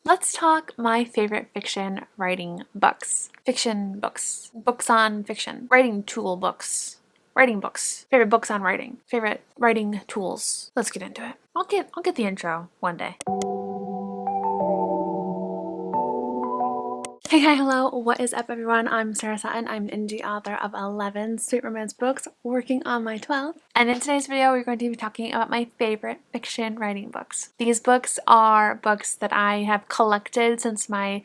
Let's talk my favorite fiction writing books. Fiction books. Books on fiction. Writing tool books. Writing books. Favorite books on writing. Favorite writing tools. Let's get into it. I'll get the intro one day. Hey, hi, hello, what is up everyone? I'm Sarah Sutton. I'm an indie author of 11 sweet romance books, working on my 12th. And in today's video, we're going to be talking about my favorite fiction writing books. These books are books that I have collected since my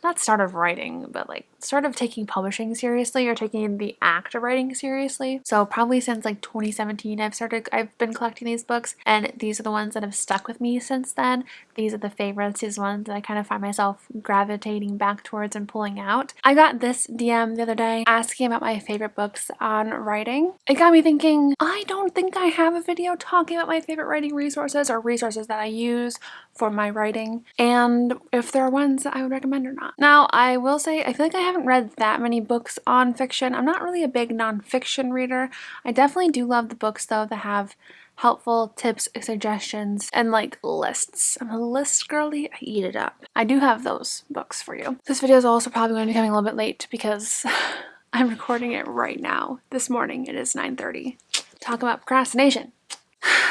not start of writing, but like start of taking publishing seriously or taking the act of writing seriously. So probably since like 2017, I've been collecting these books, and these are the ones that have stuck with me since then. These are the favorites, these ones that I kind of find myself gravitating back towards and pulling out. I got this DM the other day asking about my favorite books on writing. It got me thinking, I don't think I have a video talking about my favorite writing resources or resources that I use for my writing, and if there are ones that I would recommend or not. Now, I will say, I feel like I haven't read that many books on fiction. I'm not really a big nonfiction reader. I definitely do love the books though that have helpful tips, suggestions, and like lists. I'm a list girly. I eat it up. I do have those books for you. This video is also probably going to be coming a little bit late because I'm recording it right now. This morning. It is 9:30. Talk about procrastination.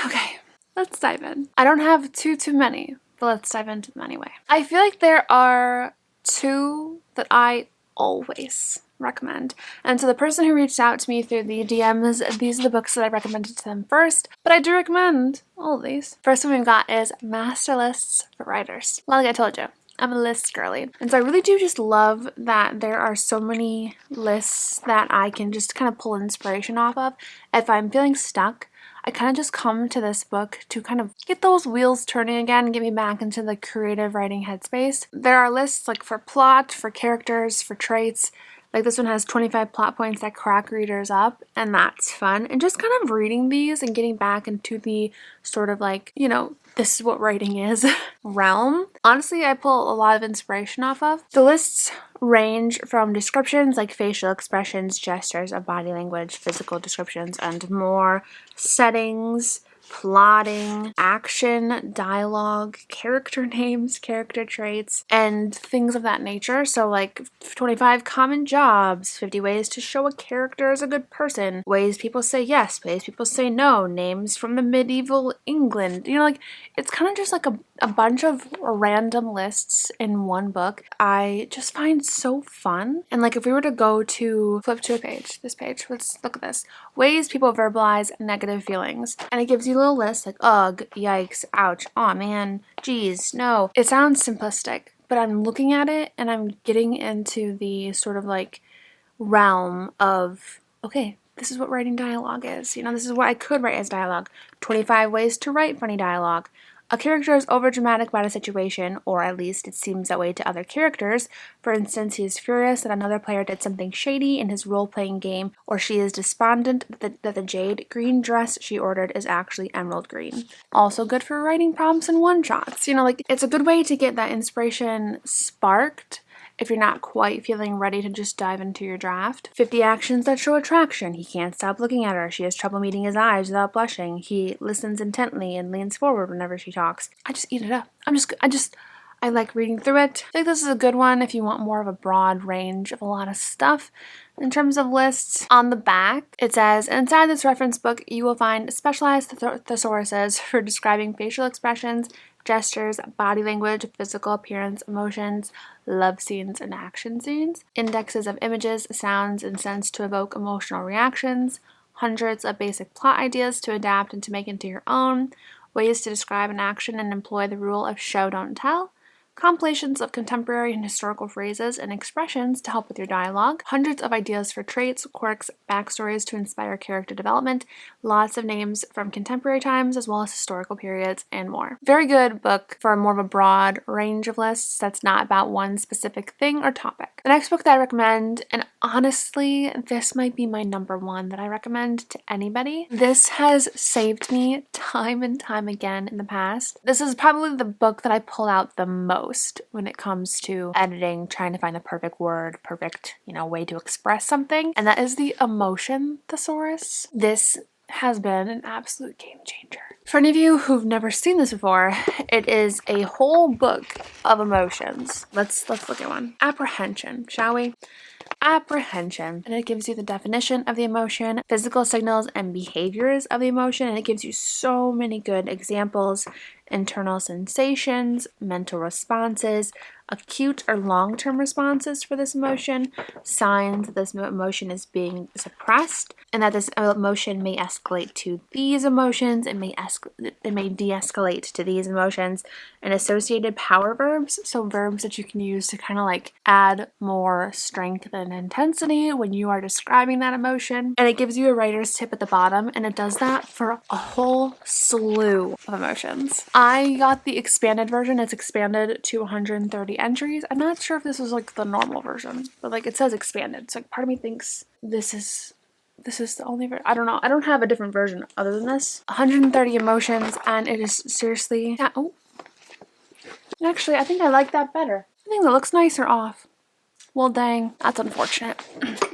Okay, let's dive in. I don't have too many, but let's dive into them anyway. I feel like there are two that I always recommend. And so the person who reached out to me through the DMs, these are the books that I recommended to them first, but I do recommend all of these. First one we've got is Master Lists for Writers. Like I told you, I'm a list girly. And so I really do just love that there are so many lists that I can just kind of pull inspiration off of. If I'm feeling stuck, I kind of just come to this book to kind of get those wheels turning again and get me back into the creative writing headspace. There are lists like for plot, for characters, for traits. Like this one has 25 plot points that crack readers up, and that's fun. And just kind of reading these and getting back into the sort of like, you know, this is what writing is realm. Honestly, I pull a lot of inspiration off of. The lists range from descriptions like facial expressions, gestures of body language, physical descriptions, and more, settings, plotting, action, dialogue, character names, character traits, and things of that nature. So like 25 common jobs, 50 ways to show a character is a good person, ways people say yes, ways people say no, names from the medieval England. You know, like it's kind of just like a bunch of random lists in one book. I just find so fun. And like if we were to flip to a page, this page, let's look at this. Ways people verbalize negative feelings. And it gives you little lists like ugh, yikes, ouch, aw man, geez, no. It sounds simplistic, but I'm looking at it and I'm getting into the sort of like realm of, okay, this is what writing dialogue is. You know, this is what I could write as dialogue. 25 ways to write funny dialogue. A character is overdramatic about a situation, or at least it seems that way to other characters. For instance, he is furious that another player did something shady in his role-playing game, or she is despondent that the jade green dress she ordered is actually emerald green. Also good for writing prompts and one-shots. You know, like it's a good way to get that inspiration sparked if you're not quite feeling ready to just dive into your draft. 50 actions that show attraction. He can't stop looking at her. She has trouble meeting his eyes without blushing. He listens intently and leans forward whenever she talks. I just eat it up. I like reading through it. I think this is a good one if you want more of a broad range of a lot of stuff. In terms of lists, on the back, it says, inside this reference book, you will find specialized thesauruses for describing facial expressions, gestures, body language, physical appearance, emotions, love scenes, and action scenes, indexes of images, sounds, and scents to evoke emotional reactions, hundreds of basic plot ideas to adapt and to make into your own, ways to describe an action and employ the rule of show, don't tell, compilations of contemporary and historical phrases and expressions to help with your dialogue, hundreds of ideas for traits, quirks, backstories to inspire character development, lots of names from contemporary times as well as historical periods, and more. Very good book for more of a broad range of lists that's not about one specific thing or topic. The next book that I recommend, and honestly, this might be my number one that I recommend to anybody. This has saved me time and time again in the past. This is probably the book that I pull out the most when it comes to editing, trying to find the perfect word, perfect, way to express something. And that is the Emotion Thesaurus. This has been an absolute game changer. For any of you who've never seen this before, it is a whole book of emotions. Let's look at one. Apprehension, shall we? Apprehension, and it gives you the definition of the emotion, physical signals and behaviors of the emotion, and it gives you so many good examples, internal sensations, mental responses, acute or long-term responses for this emotion, signs that this emotion is being suppressed, and that this emotion may escalate to these emotions, it may de-escalate to these emotions, and associated power verbs, so verbs that you can use to kind of like add more strength and intensity when you are describing that emotion. And it gives you a writer's tip at the bottom, and it does that for a whole slew of emotions. I got the expanded version. It's expanded to 130 entries. I'm not sure if this was like the normal version, but like it says expanded. So like part of me thinks this is the only version. I don't know. I don't have a different version other than this. 130 emotions, and it is seriously... Oh. Actually, I think I like that better. I think that looks nicer off. Well, dang. That's unfortunate.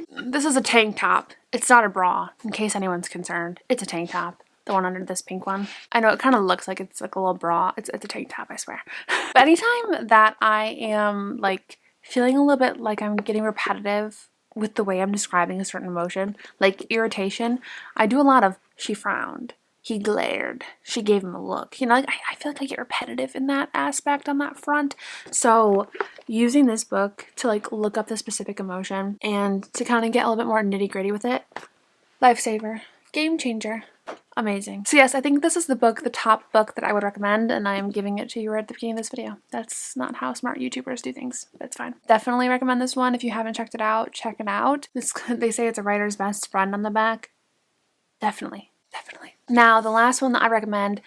This is a tank top. It's not a bra, in case anyone's concerned. It's a tank top. The one under this pink one. I know it kind of looks like it's like a little bra. It's a tank top, I swear. But anytime that I am like feeling a little bit like I'm getting repetitive with the way I'm describing a certain emotion, like irritation, I do a lot of she frowned, he glared, she gave him a look. You know, like I feel like I get repetitive in that aspect on that front. So using this book to like look up the specific emotion and to kind of get a little bit more nitty gritty with it, lifesaver, game changer. Amazing. So yes, I think this is the top book that I would recommend, and I am giving it to you right at the beginning of this video. That's not how smart YouTubers do things. That's fine. Definitely recommend this one. If you haven't checked it out, check it out. They say it's a writer's best friend on the back. Definitely. Now, the last one that I recommend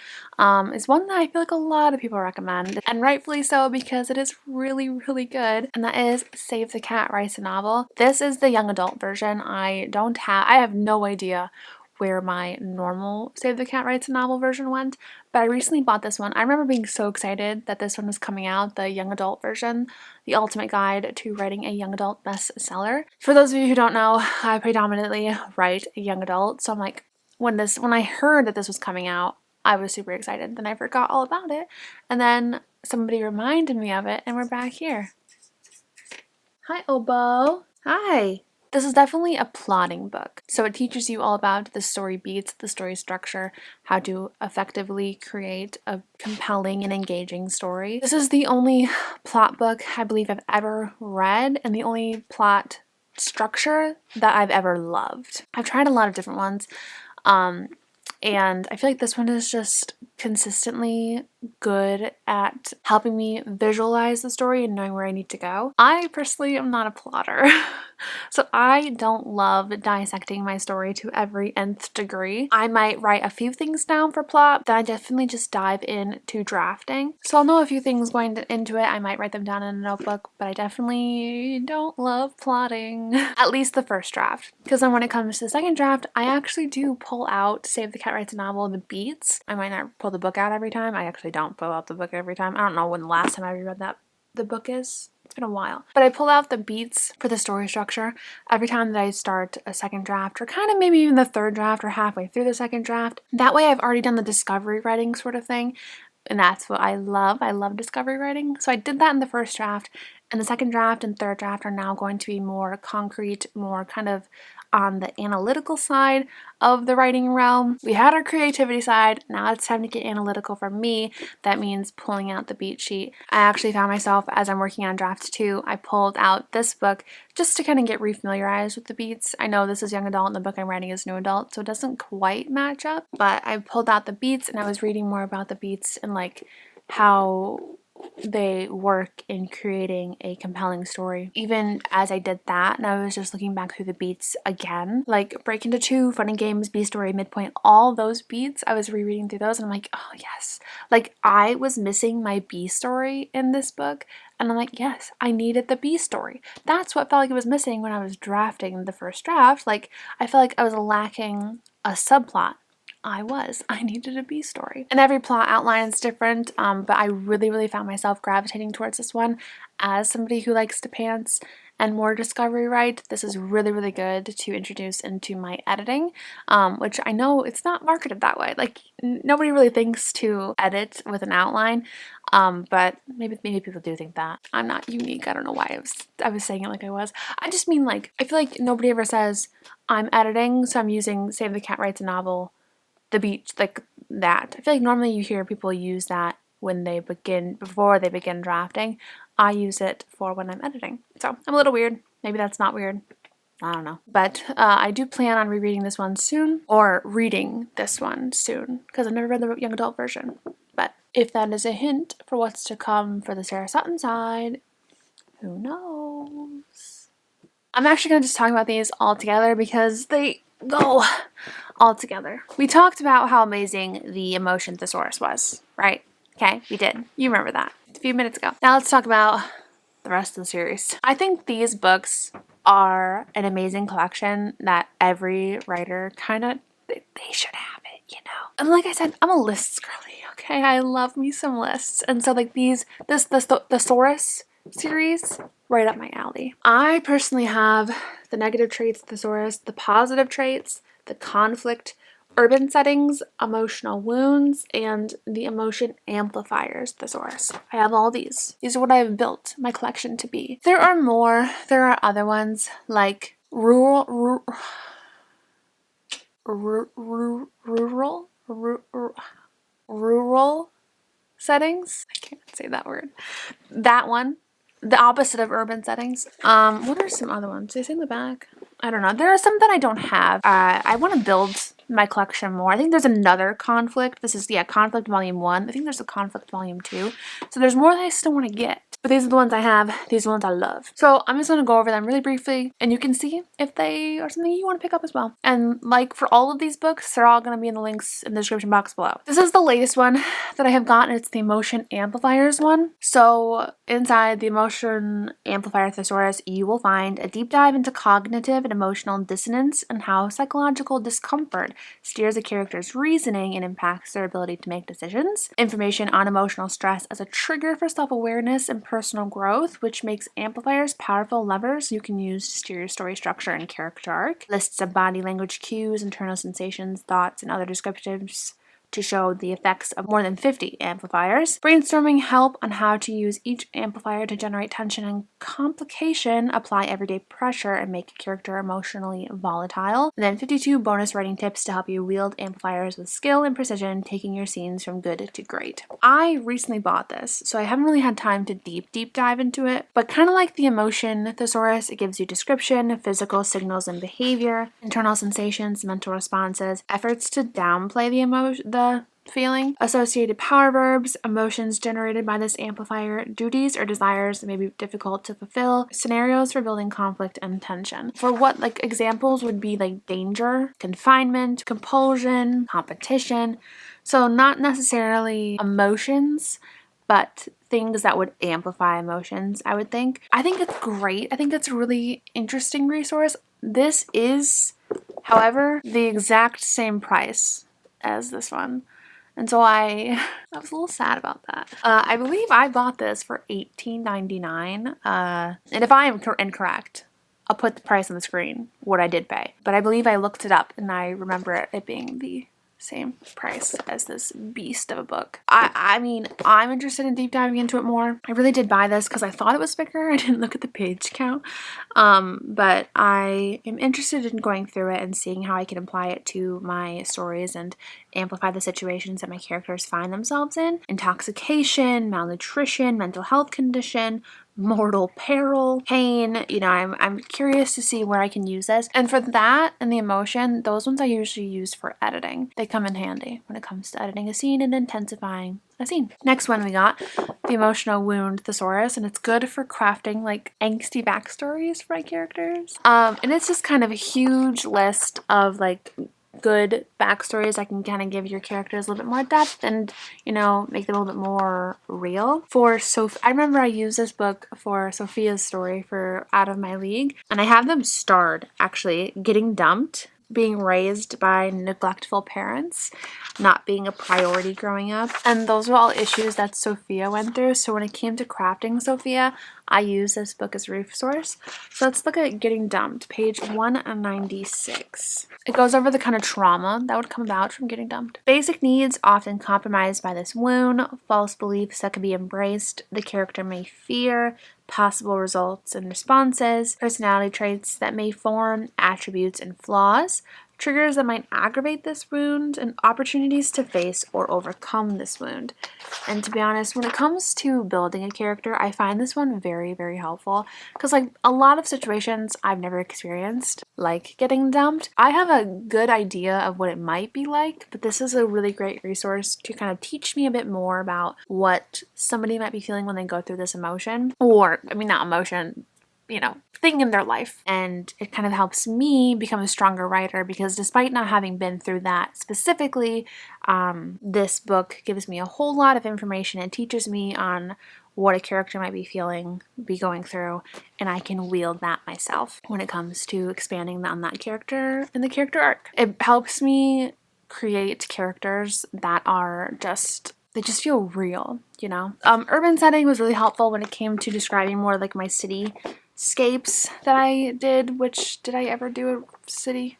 is one that I feel like a lot of people recommend, and rightfully so because it is really, really good, and that is Save the Cat Writes a Novel. This is the young adult version. I have no idea where my normal Save the Cat Writes a Novel version went, but I recently bought this one. I remember being so excited that this one was coming out, the young adult version, the ultimate guide to writing a young adult bestseller. For those of you who don't know, I predominantly write a young adult, so I'm like, when I heard that this was coming out, I was super excited. Then I forgot all about it, and then somebody reminded me of it, and we're back here. Hi, Obo. Hi. This is definitely a plotting book. So it teaches you all about the story beats, the story structure, how to effectively create a compelling and engaging story. This is the only plot book I believe I've ever read, and the only plot structure that I've ever loved. I've tried a lot of different ones, and I feel like this one is just consistently good at helping me visualize the story and knowing where I need to go. I personally am not a plotter, so I don't love dissecting my story to every nth degree. I might write a few things down for plot, then I definitely just dive into drafting. So I'll know a few things going into it. I might write them down in a notebook, but I definitely don't love plotting. At least the first draft. Because then when it comes to the second draft, I actually do pull out Save the Cat Writes a Novel, the beats. I might not pull the book out every time. I actually don't pull out the book every time. I don't know when the last time I reread the book is. It's been a while. But I pull out the beats for the story structure every time that I start a second draft, or kind of maybe even the third draft or halfway through the second draft. That way I've already done the discovery writing sort of thing, and that's what I love. I love discovery writing. So I did that in the first draft, and the second draft and third draft are now going to be more concrete, more kind of on the analytical side of the writing realm. We had our creativity side, now it's time to get analytical for me. That means pulling out the beat sheet. I actually found myself, as I'm working on draft 2, I pulled out this book just to kind of get refamiliarized with the beats. I know this is young adult and the book I'm writing is new adult, so it doesn't quite match up, but I pulled out the beats and I was reading more about the beats and like how they work in creating a compelling story. Even as I did that, and I was just looking back through the beats again, like Break Into Two, Fun and Games, B Story, Midpoint, all those beats, I was rereading through those and I'm like, oh yes. Like I was missing my B story in this book, and I'm like, yes, I needed the B story. That's what felt like it was missing when I was drafting the first draft. Like I felt like I was lacking a subplot, I needed a B story. And every plot outline is different, but I really found myself gravitating towards this one. As somebody who likes to pants and more discovery write, this is really good to introduce into my editing, which I know it's not marketed that way. Like, nobody really thinks to edit with an outline, but maybe people do think that. I'm not unique. I don't know why I was saying it like I was. I just mean, like, I feel like nobody ever says, I'm editing, so I'm using Save the Cat Writes a Novel, the beach, like that. I feel like normally you hear people use that when they begin, before they begin drafting. I use it for when I'm editing. So I'm a little weird. Maybe that's not weird. I don't know. But I do plan on rereading this one soon, or reading this one soon, because I've never read the young adult version. But if that is a hint for what's to come for the Sarah Sutton side, who knows? I'm actually going to just talk about these all together because they go all together. We talked about how amazing the emotion thesaurus was, right? Okay, we did. You remember that a few minutes ago. Now let's talk about the rest of the series. I think these books are an amazing collection that every writer they should have it, you know? And like I said, I'm a lists girly, okay? I love me some lists. And so like this thesaurus series, right up my alley. I personally have the negative traits thesaurus, the positive traits, the conflict, urban settings, emotional wounds, and the emotion amplifiers thesaurus. I have all these. These are what I've built my collection to be. There are more. There are other ones like rural settings. I can't say that word. That one. The opposite of urban settings. What are some other ones? Do they say in the back? I don't know. There are some that I don't have. I want to build my collection more. I think there's another conflict. This is, conflict volume 1. I think there's a conflict volume 2. So there's more that I still want to get. But these are the ones I have. These are the ones I love. So I'm just going to go over them really briefly, and you can see if they are something you want to pick up as well. And like for all of these books, they're all going to be in the links in the description box below. This is the latest one that I have gotten. It's the emotion amplifiers one. So inside the emotion amplifier thesaurus, you will find a deep dive into cognitive and emotional dissonance and how psychological discomfort steers a character's reasoning and impacts their ability to make decisions. Information on emotional stress as a trigger for self-awareness and personal growth, which makes amplifiers powerful levers you can use to steer your story structure and character arc. Lists of body language cues, internal sensations, thoughts, and other descriptives to show the effects of more than 50 amplifiers. Brainstorming help on how to use each amplifier to generate tension and complication, apply everyday pressure, and make a character emotionally volatile. And then 52 bonus writing tips to help you wield amplifiers with skill and precision, taking your scenes from good to great. I recently bought this, so I haven't really had time to deep dive into it, but kind of like the emotion thesaurus, it gives you description, physical signals and behavior, internal sensations, mental responses, efforts to downplay the feeling, associated power verbs, emotions generated by this amplifier, duties or desires that may be difficult to fulfill, scenarios for building conflict and tension. For what like examples would be like danger, confinement, compulsion, competition. So not necessarily emotions, but things that would amplify emotions, I would think. I think it's great. I think it's a really interesting resource. This is, however, the exact same price as this one. And so I was a little sad about that. I believe I bought this for $18.99. And if I am incorrect, I'll put the price on the screen, what I did pay. But I believe I looked it up and I remember it being the same price as this beast of a book. I mean, I'm interested in deep diving into it more. I really did buy this because I thought it was bigger. I didn't look at the page count. But I am interested in going through it and seeing how I can apply it to my stories and amplify the situations that my characters find themselves in. Intoxication, malnutrition, mental health condition, mortal peril, pain. You know, I'm curious to see where I can use this. And for that and the emotion, those ones I usually use for editing. They come in handy when it comes to editing a scene and intensifying a scene. Next one we got the emotional wound thesaurus, and it's good for crafting like angsty backstories for my characters. And it's just kind of a huge list of like good backstories that can kind of give your characters a little bit more depth and, you know, make them a little bit more real. For I remember I used this book for Sophia's story for Out of My League, and I have them starred actually getting dumped being raised by neglectful parents, not being a priority growing up. And those were all issues that Sophia went through. So when it came to crafting Sophia, I used this book as a resource. So let's look at Getting Dumped, page 196. It goes over the kind of trauma that would come about from getting dumped. Basic needs often compromised by this wound, false beliefs that can be embraced, the character may fear, possible results and responses, personality traits that may form, attributes and flaws, triggers that might aggravate this wound, and opportunities to face or overcome this wound. And to be honest, when it comes to building a character, I find this one very, very helpful because like a lot of situations I've never experienced, like getting dumped, I have a good idea of what it might be like, but this is a really great resource to kind of teach me a bit more about what somebody might be feeling when they go through this emotion, or I mean not emotion, thing in their life. And it kind of helps me become a stronger writer because despite not having been through that specifically, this book gives me a whole lot of information and teaches me on what a character might be going through, and I can wield that myself when it comes to expanding on that character in the character arc. It helps me create characters that are they just feel real, Urban setting was really helpful when it came to describing more like my cityscapes that I did. Which, did I ever do a cityscape?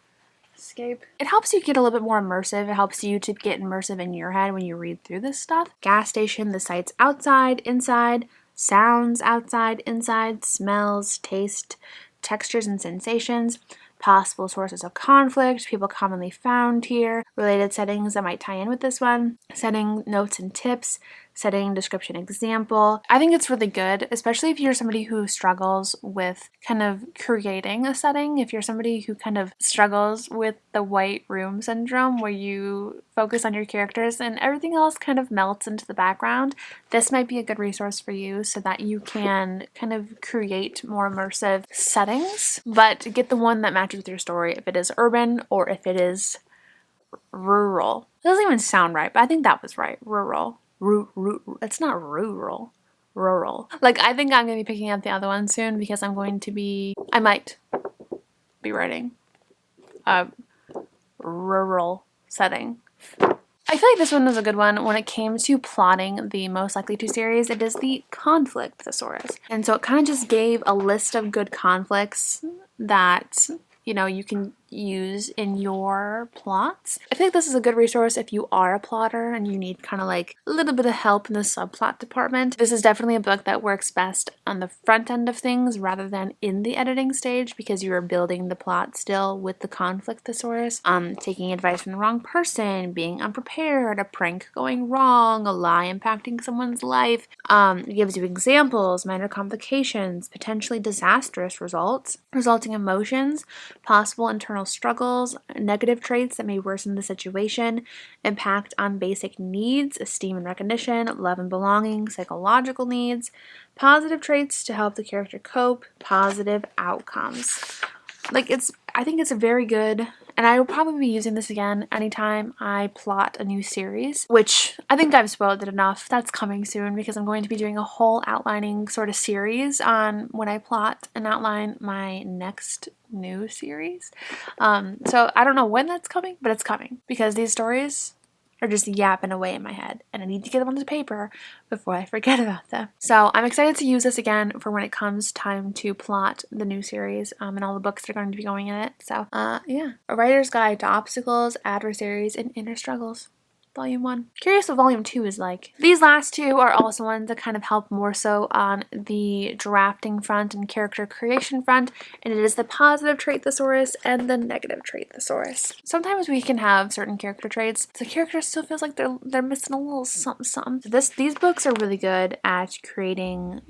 It helps you get a little bit more immersive. It helps you to get immersive in your head when you read through this stuff. Gas station, the sights outside, inside, sounds outside, inside, smells, taste, textures and sensations, possible sources of conflict, people commonly found here, related settings that might tie in with this one, setting notes and tips, setting description example. I think it's really good, especially if you're somebody who struggles with kind of creating a setting, if you're somebody who kind of struggles with the white room syndrome where you focus on your characters and everything else kind of melts into the background. This might be a good resource for you so that you can kind of create more immersive settings, but get the one that matches with your story if it is urban or if it is rural. It doesn't even sound right, but I think that was right. Rural. It's not rural. Rural. Like, I think I'm going to be picking up the other one soon because I might be writing a rural setting. I feel like this one was a good one when it came to plotting the Most Likely To series. It is the conflict thesaurus. And so it kind of just gave a list of good conflicts that you can use in your plots. I think this is a good resource if you are a plotter and you need kind of like a little bit of help in the subplot department. This is definitely a book that works best on the front end of things rather than in the editing stage because you are building the plot still with the conflict thesaurus. Taking advice from the wrong person, being unprepared, a prank going wrong, a lie impacting someone's life. It gives you examples, minor complications, potentially disastrous resulting emotions, possible internal struggles, negative traits that may worsen the situation, impact on basic needs, esteem and recognition, love and belonging, psychological needs, positive traits to help the character cope, positive outcomes. I think it's a very good, and I will probably be using this again anytime I plot a new series, which I think I've spoiled it enough. That's coming soon because I'm going to be doing a whole outlining sort of series on when I plot and outline my next new series. So I don't know when that's coming, but it's coming because these stories are just yapping away in my head and I need to get them onto paper before I forget about them. So I'm excited to use this again for when it comes time to plot the new series and all the books that are going to be going in it. So yeah, A Writer's Guide to Obstacles, Adversaries, and Inner Struggles. Volume 1. Curious what Volume 2 is like. These last two are also ones that kind of help more so on the drafting front and character creation front, and it is the positive trait thesaurus and the negative trait thesaurus. Sometimes we can have certain character traits. The character still feels like they're missing a little something something. So these books are really good at creating,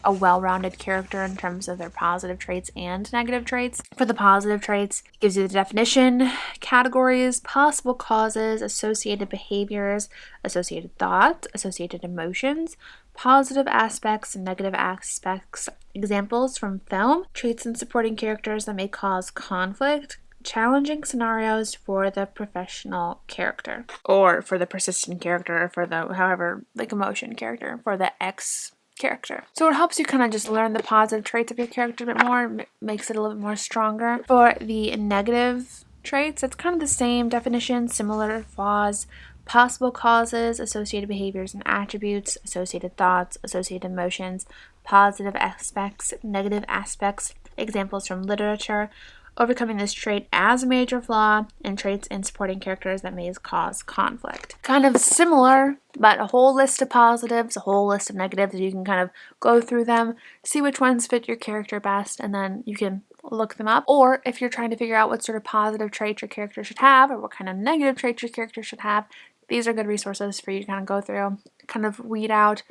a well-rounded character in terms of their positive traits and negative traits. For the positive traits, it gives you the definition, categories, possible causes, associated behaviors, associated thoughts, associated emotions, positive aspects and negative aspects, examples from film, traits and supporting characters that may cause conflict, challenging scenarios for the professional character, or for the persistent character, or for the emotion character, for the X character. So it helps you kind of just learn the positive traits of your character a bit more, makes it a little bit more stronger. For the negative traits. It's kind of the same definition, similar flaws, possible causes, associated behaviors and attributes, associated thoughts, associated emotions, positive aspects, negative aspects, examples from literature, overcoming this trait as a major flaw, and traits in supporting characters that may cause conflict. Kind of similar, but a whole list of positives, a whole list of negatives. You can kind of go through them, see which ones fit your character best, and then you can look them up. Or if you're trying to figure out what sort of positive traits your character should have, or what kind of negative traits your character should have, these are good resources for you to kind of go through, kind of weed out,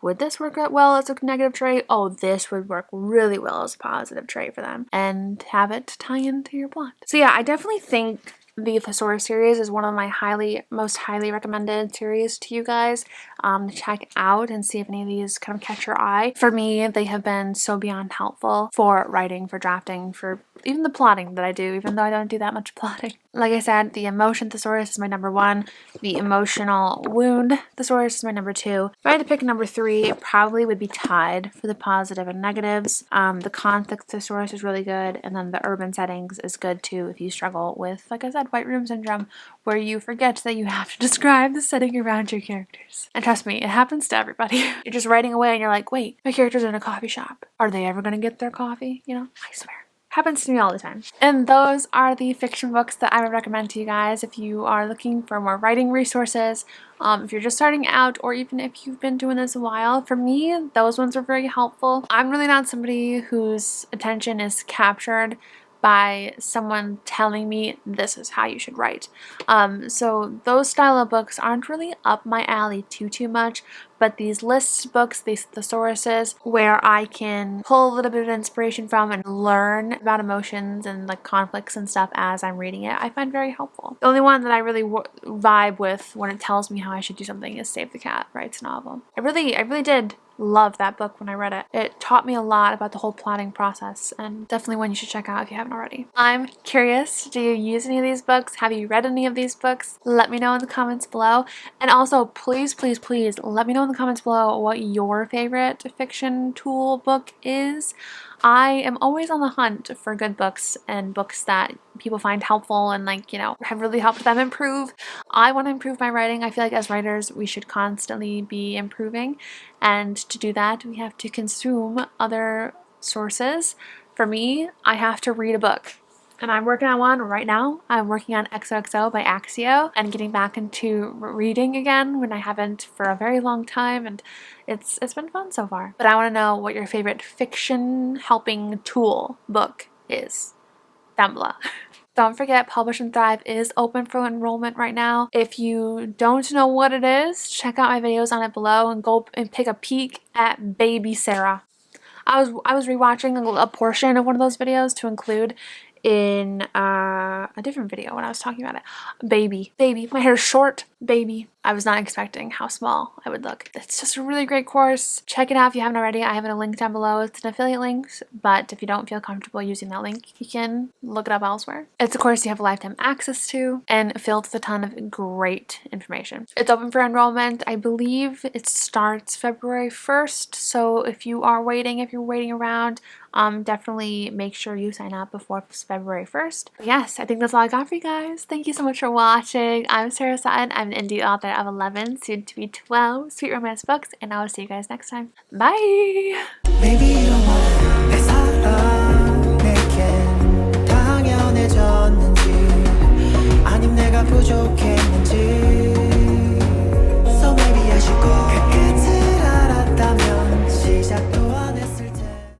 would this work out well as a negative trait? Oh, this would work really well as a positive trait for them, and have it tie into your plot. So yeah, I definitely think the Thesaurus series is one of my most highly recommended series to you guys to check out and see if any of these kind of catch your eye. For me, they have been so beyond helpful for writing, for drafting, for even the plotting that I do, even though I don't do that much plotting. Like I said, the Emotion Thesaurus is my number 1. The Emotional Wound Thesaurus is my number 2. If I had to pick number 3, it probably would be tied for the positive and negatives. The Conflict Thesaurus is really good, and then the Urban Settings is good too if you struggle with, like I said, White Room Syndrome, where you forget that you have to describe the setting around your characters. And trust me, it happens to everybody. You're just writing away and you're like, wait, my character's in a coffee shop. Are they ever going to get their coffee? You know, I swear. Happens to me all the time. And those are the fiction books that I would recommend to you guys if you are looking for more writing resources, if you're just starting out, or even if you've been doing this a while. For me, those ones are very helpful. I'm really not somebody whose attention is captured by someone telling me this is how you should write. So those style of books aren't really up my alley too much, but these lists books, these thesauruses, where I can pull a little bit of inspiration from and learn about emotions and like conflicts and stuff as I'm reading it, I find very helpful. The only one that I really vibe with when it tells me how I should do something is Save the Cat Writes Novel. I really did love that book when I read it. It taught me a lot about the whole plotting process, and definitely one you should check out if you haven't already. I'm curious, do you use any of these books? Have you read any of these books? Let me know in the comments below. And also, please let me know in the comments below what your favorite fiction tool book is. I am always on the hunt for good books and books that people find helpful and, like, you know, have really helped them improve. I want to improve my writing. I feel like as writers we should constantly be improving, and to do that we have to consume other sources. For me, I have to read a book. And I'm working on one right now. I'm working on XOXO by Axio and getting back into reading again when I haven't for a very long time, and it's been fun so far. But I want to know what your favorite fiction helping tool book is down below. Don't forget, Publish and Thrive is open for enrollment right now. If you don't know what it is, check out my videos on it below and go and take a peek at Baby Sarah. I was rewatching a portion of one of those videos to include in a different video when I was talking about it. Baby. My hair's short. Baby. I was not expecting how small I would look. It's just a really great course. Check it out if you haven't already. I have a link down below. It's an affiliate link, but if you don't feel comfortable using that link, you can look it up elsewhere. It's a course you have lifetime access to and filled with a ton of great information. It's open for enrollment. I believe it starts February 1st, so if you're waiting around, definitely make sure you sign up before February 1st. But yes, I think that's all I got for you guys. Thank you so much for watching. I'm Sarah Sutton. I'm an indie author of 11, soon to be 12 sweet romance books, and I will see you guys next time. Bye! Maybe you don't want